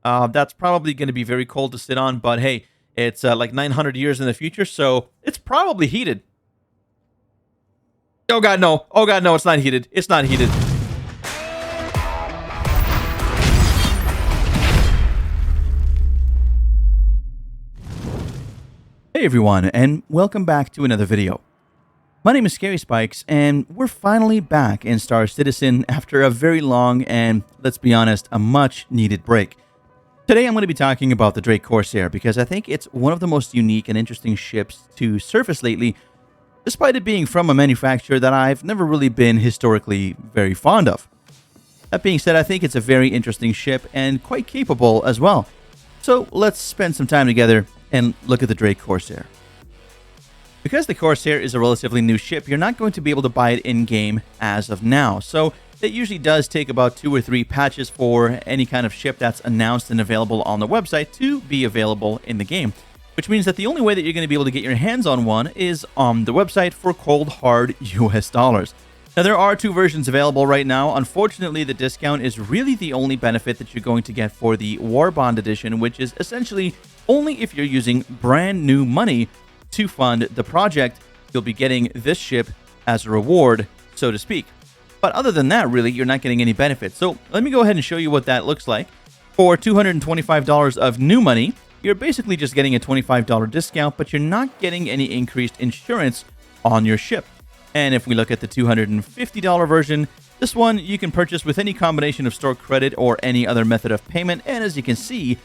That's probably going to be very cold to sit on, but hey, it's like 900 years in the future, so it's probably heated. Oh god, no. Oh god, no, it's not heated. It's not heated. Hey everyone, and welcome back to another video. My name is Scary Spikes, and we're finally back in Star Citizen after a very long and, let's be honest, a much needed break. Today I'm going to be talking about the Drake Corsair because I think it's one of the most unique and interesting ships to surface lately, despite it being from a manufacturer that I've never really been historically very fond of. That being said, I think it's a very interesting ship and quite capable as well. So let's spend some time together and look at the Drake Corsair. Because the Corsair is a relatively new ship, you're not going to be able to buy it in-game as of now. So it usually does take about 2 or 3 patches for any kind of ship that's announced and available on the website to be available in the game. Which means that the only way that you're going to be able to get your hands on one is on the website for cold, hard US dollars. Now, there are 2 versions available right now. Unfortunately, the discount is really the only benefit that you're going to get for the War Bond Edition, which is essentially only if you're using brand new money to fund the project. You'll be getting this ship as a reward, so to speak. But other than that, really, you're not getting any benefits. So let me go ahead and show you what that looks like. For $225 of new money, you're basically just getting a $25 discount, but you're not getting any increased insurance on your ship. And if we look at the $250 version, this one you can purchase with any combination of store credit or any other method of payment. And as you can see,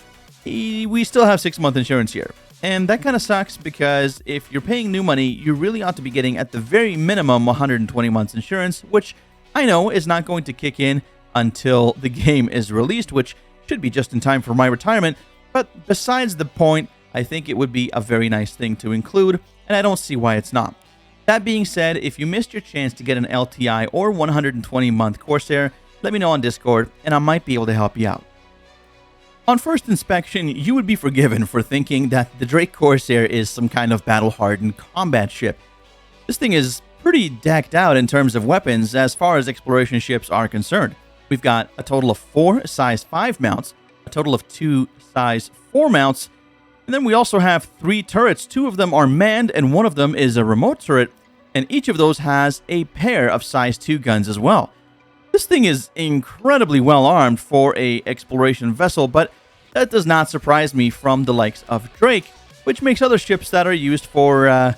we still have 6-month insurance here. And that kind of sucks because if you're paying new money, you really ought to be getting at the very minimum 120 months insurance, which I know is not going to kick in until the game is released, which should be just in time for my retirement. But besides the point, I think it would be a very nice thing to include, and I don't see why it's not. That being said, if you missed your chance to get an LTI or 120-month Corsair, let me know on Discord, and I might be able to help you out. On first inspection, you would be forgiven for thinking that the Drake Corsair is some kind of battle-hardened combat ship. This thing is pretty decked out in terms of weapons as far as exploration ships are concerned. We've got a total of 4 size 5 mounts, a total of 2 size 4 mounts, and then we also have 3 turrets. 2 of them are manned and 1 of them is a remote turret, and each of those has a pair of size 2 guns as well. This thing is incredibly well armed for a exploration vessel, but that does not surprise me from the likes of Drake, which makes other ships that are used for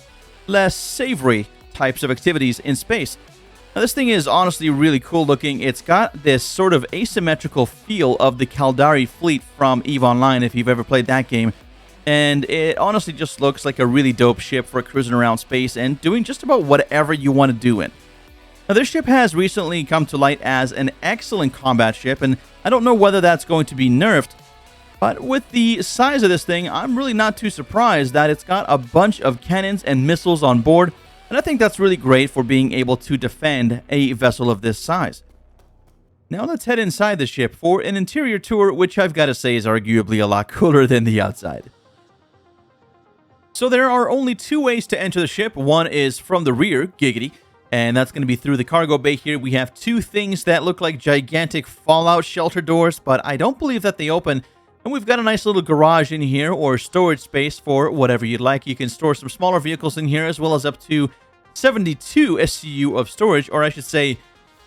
less savory types of activities in space. Now, this thing is honestly really cool looking. It's got this sort of asymmetrical feel of the Caldari fleet from EVE Online, if you've ever played that game. And it honestly just looks like a really dope ship for cruising around space and doing just about whatever you want to do in. Now, this ship has recently come to light as an excellent combat ship, and I don't know whether that's going to be nerfed, but with the size of this thing, I'm really not too surprised that it's got a bunch of cannons and missiles on board, and I think that's really great for being able to defend a vessel of this size. Now let's head inside the ship for an interior tour, which I've got to say is arguably a lot cooler than the outside. So there are only 2 ways to enter the ship. One is from the rear, giggity, and that's going to be through the cargo bay here. We have 2 things that look like gigantic Fallout shelter doors, but I don't believe that they open. And we've got a nice little garage in here, or storage space for whatever you'd like. You can store some smaller vehicles in here, as well as up to 72 SCU of storage, or I should say,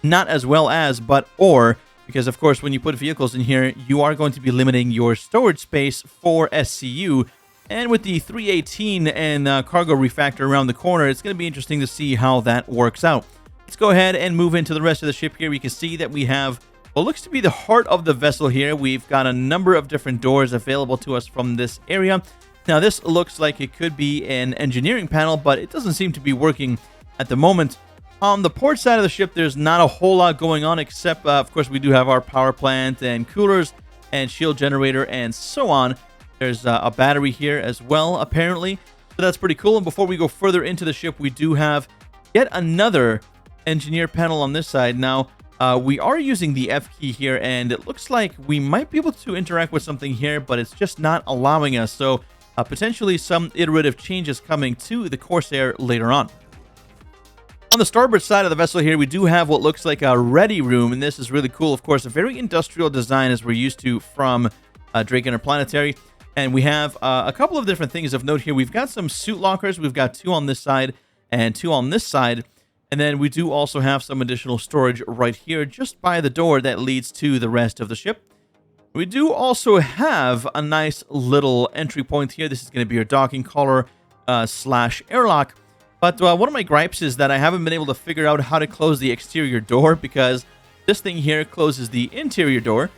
not as well as, but or, because of course when you put vehicles in here, you are going to be limiting your storage space for SCU. And with the 318 and cargo refactor around the corner, it's going to be interesting to see how that works out. Let's go ahead and move into the rest of the ship here. We can see that we have what looks to be the heart of the vessel here. We've got a number of different doors available to us from this area. Now, this looks like it could be an engineering panel, but it doesn't seem to be working at the moment. On the port side of the ship, there's not a whole lot going on, except, of course, we do have our power plant and coolers and shield generator and so on. There's a battery here as well, apparently. So that's pretty cool. And before we go further into the ship, we do have yet another engineer panel on this side. Now, we are using the F key here, and it looks like we might be able to interact with something here, but it's just not allowing us. So potentially some iterative changes coming to the Corsair later on. On the starboard side of the vessel here, we do have what looks like a ready room, and this is really cool. Of course, a very industrial design as we're used to from Drake Interplanetary. And we have a couple of different things of note here. We've got some suit lockers. We've got 2 on this side and 2 on this side. And then we do also have some additional storage right here just by the door that leads to the rest of the ship. We do also have a nice little entry point here. This is going to be your docking collar slash airlock. But one of my gripes is that I haven't been able to figure out how to close the exterior door, because this thing here closes the interior door,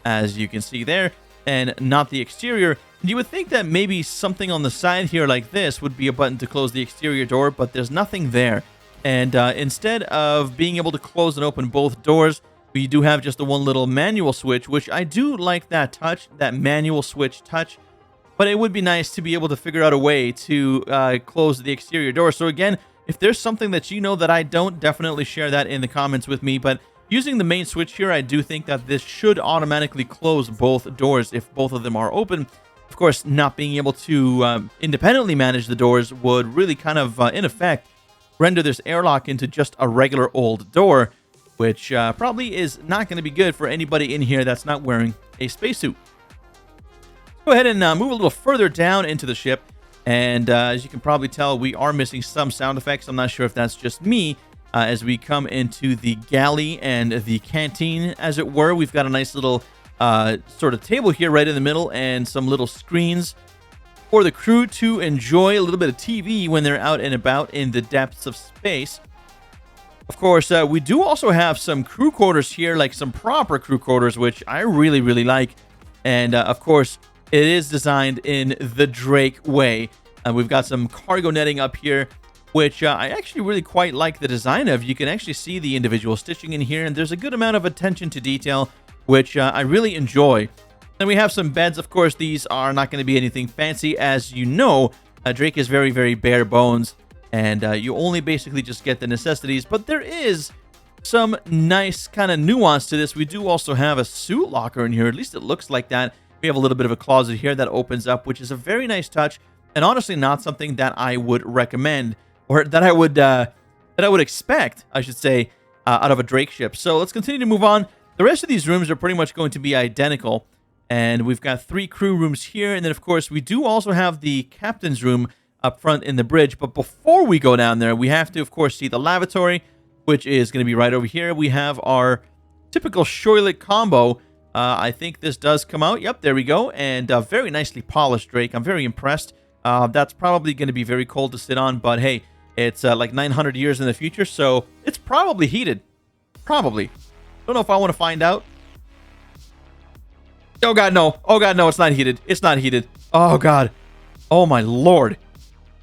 as you can see there, and not the exterior. You would think that maybe something on the side here like this would be a button to close the exterior door, but there's nothing there. And instead of being able to close and open both doors, we do have just the one little manual switch, which I do like that touch, that manual switch touch. But it would be nice to be able to figure out a way to close the exterior door. So again, if there's something that you know that I don't, definitely share that in the comments with me. But using the main switch here, I do think that this should automatically close both doors if both of them are open. Of course, not being able to independently manage the doors would really kind of, in effect, render this airlock into just a regular old door, which probably is not going to be good for anybody in here that's not wearing a spacesuit. Go ahead and move a little further down into the ship, and as you can probably tell, we are missing some sound effects. I'm not sure if that's just me. As we come into the galley and the canteen, as it were, we've got a nice little sort of table here right in the middle, and some little screens for the crew to enjoy a little bit of TV when they're out and about in the depths of space. Of course, we do also have some crew quarters here, like some proper crew quarters, which I really, really like. And of course, it is designed in the Drake way. We've got some cargo netting up here, which I actually really quite like the design of. You can actually see the individual stitching in here, and there's a good amount of attention to detail, which I really enjoy. Then we have some beds. Of course, these are not going to be anything fancy. As you know, Drake is very, very bare bones, and you only basically just get the necessities. But there is some nice kind of nuance to this. We do also have a suit locker in here. At least it looks like that. We have a little bit of a closet here that opens up, which is a very nice touch, and honestly not something that I would recommend, or that I would expect, I should say, out of a Drake ship. So let's continue to move on. The rest of these rooms are pretty much going to be identical, and we've got 3 crew rooms here, and then of course we do also have the captain's room up front in the bridge. But before we go down there, we have to of course see the lavatory, which is going to be right over here. We have our typical shoilet combo. I think this does come out. Yep, there we go. And very nicely polished, Drake. I'm very impressed. That's probably going to be very cold to sit on, but hey, it's like 900 years in the future, so it's probably heated. Probably. Don't know if I want to find out. Oh god, no. Oh god, no, it's not heated. It's not heated. Oh god. Oh my lord.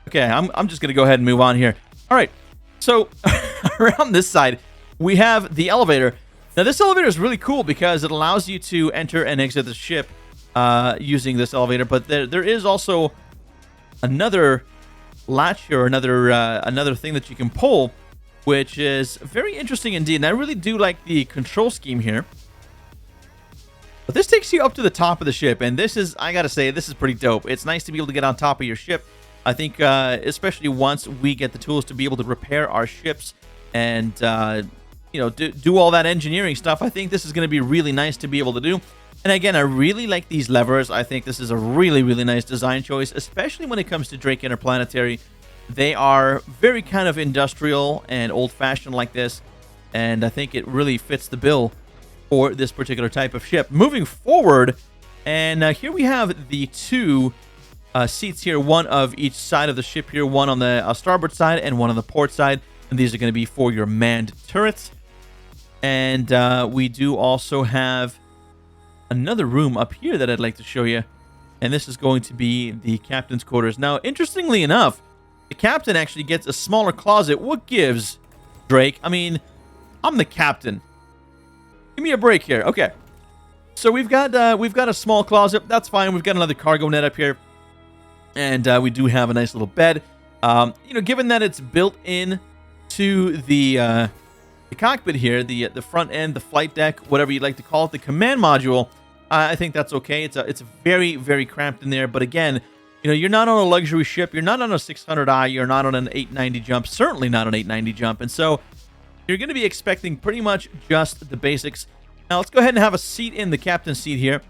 Okay, I'm just going to go ahead and move on here. All right. So around this side, we have the elevator. Now, this elevator is really cool because it allows you to enter and exit the ship using this elevator. But there is also another latch here, another thing that you can pull, which is very interesting indeed. And I really do like the control scheme here. But this takes you up to the top of the ship, and this is, I gotta say, this is pretty dope. It's nice to be able to get on top of your ship. I think, especially once we get the tools to be able to repair our ships and you know, do all that engineering stuff, I think this is going to be really nice to be able to do. And again, I really like these levers. I think this is a really, really nice design choice, especially when it comes to Drake Interplanetary. They are very kind of industrial and old-fashioned like this, and I think it really fits the bill for this particular type of ship. Moving forward, and here we have the 2 seats here, one of each side of the ship here, one on the starboard side and one on the port side, and these are going to be for your manned turrets. And we do also have another room up here that I'd like to show you. And this is going to be the captain's quarters. Now, interestingly enough, the captain actually gets a smaller closet. What gives, Drake? I mean, I'm the captain. Give me a break here. Okay. So we've got a small closet. That's fine. We've got another cargo net up here. And we do have a nice little bed. You know, given that it's built in to the cockpit here, the front end, the flight deck, whatever you'd like to call it, the command module, I think that's okay. It's very, very cramped in there. But again, you know, you're not on a luxury ship. You're not on a 600i. You're not on an 890 jump. Certainly not an 890 jump. And so you're going to be expecting pretty much just the basics. Now let's go ahead and have a seat in the captain's seat here.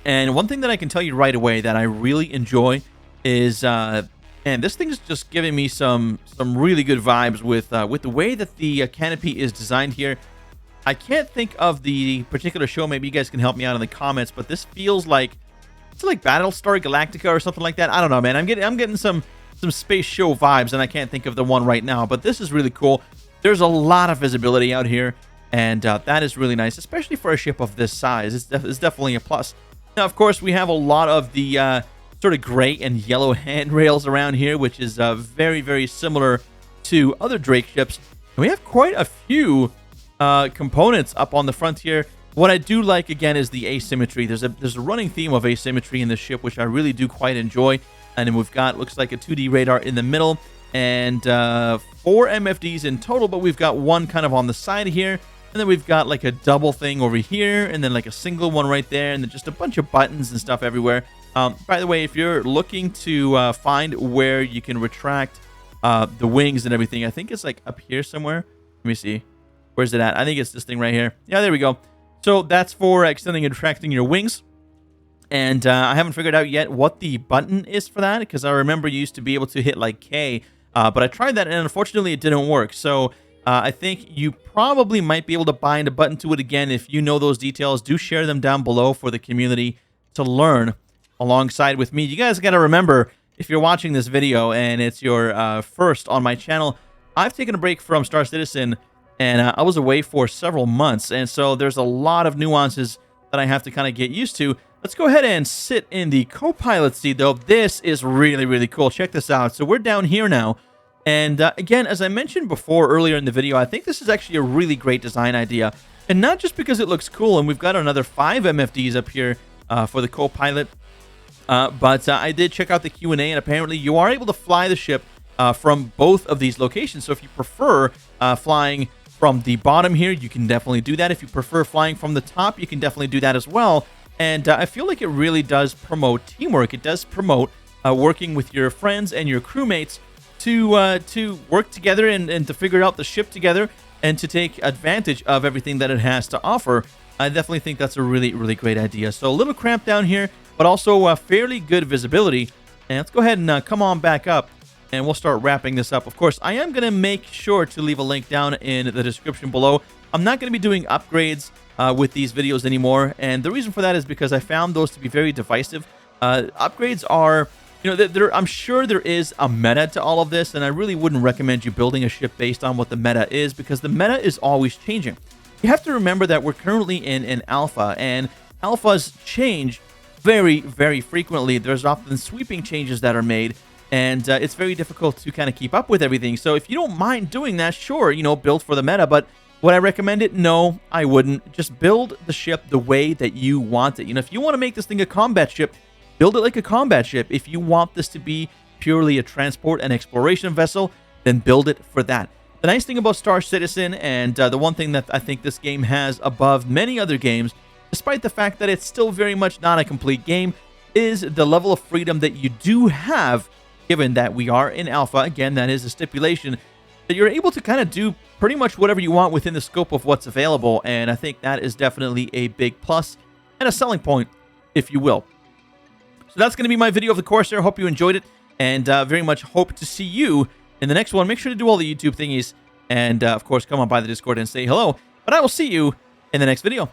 And one thing that I can tell you right away that I really enjoy is, and this thing's just giving me some really good vibes with the way that the canopy is designed here. I can't think of the particular show. Maybe you guys can help me out in the comments, but this feels like it's like Battlestar Galactica or something like that. I don't know, man. I'm getting some space show vibes, and I can't think of the one right now. But this is really cool. There's a lot of visibility out here, and that is really nice, especially for a ship of this size. It's definitely a plus. Now, of course, we have a lot of the sort of gray and yellow handrails around here, which is very, very similar to other Drake ships. And we have quite a few components up on the front here. What I do like, again, is the asymmetry. There's a running theme of asymmetry in this ship, which I really do quite enjoy. And then we've got, looks like a 2D radar in the middle, and 4 MFDs in total, but we've got one kind of on the side here. And then we've got like a double thing over here, and then like a single one right there, and then just a bunch of buttons and stuff everywhere. By the way, if you're looking to find where you can retract the wings and everything, I think it's like up here somewhere. Let me see. Where's it at? I think it's this thing right here. Yeah, there we go. So that's for extending and retracting your wings. And I haven't figured out yet what the button is for that, because I remember you used to be able to hit like K, but I tried that and unfortunately it didn't work. So I think you probably might be able to bind a button to it again. If you know those details, do share them down below for the community to learn alongside with me. You guys got to remember, if you're watching this video and it's your first on my channel, I've taken a break from Star Citizen, and I was away for several months, and so there's a lot of nuances that I have to kind of get used to. Let's go ahead and sit in the co-pilot seat, though. This is really, really cool. Check this out. So we're down here now. And again, as I mentioned before earlier in the video, I think this is actually a really great design idea. And not just because it looks cool, and we've got another 5 MFDs up here for the co-pilot, but I did check out the Q&A, and apparently you are able to fly the ship from both of these locations. So if you prefer flying from the bottom here, you can definitely do that. If you prefer flying from the top, you can definitely do that as well. And I feel like it really does promote teamwork. It does promote working with your friends and your crewmates to work together and to figure out the ship together and to take advantage of everything that it has to offer. I definitely think that's a really, really great idea. So a little cramped down here, but also fairly good visibility. And let's go ahead and come on back up, and we'll start wrapping this up. Of course, I am going to make sure to leave a link down in the description below. I'm not going to be doing upgrades with these videos anymore, and the reason for that is because I found those to be very divisive. Upgrades are, you know, I'm sure there is a meta to all of this, and I really wouldn't recommend you building a ship based on what the meta is, because the meta is always changing. You have to remember that we're currently in an alpha, and alphas change very, very frequently. There's often sweeping changes that are made, and it's very difficult to kind of keep up with everything. So if you don't mind doing that, sure, you know, build for the meta, but would I recommend it? No, I wouldn't. Just build the ship the way that you want it. You know, if you want to make this thing a combat ship, build it like a combat ship. If you want this to be purely a transport and exploration vessel, then build it for that. The nice thing about Star Citizen, and the one thing that I think this game has above many other games, despite the fact that it's still very much not a complete game, is the level of freedom that you do have, given that we are in alpha. Again, that is a stipulation, that you're able to kind of do pretty much whatever you want within the scope of what's available, and I think that is definitely a big plus and a selling point, if you will. So that's going to be my video of the Corsair. Hope you enjoyed it, and very much hope to see you in the next one. Make sure to do all the YouTube thingies, and of course, come on by the Discord and say hello, but I will see you in the next video.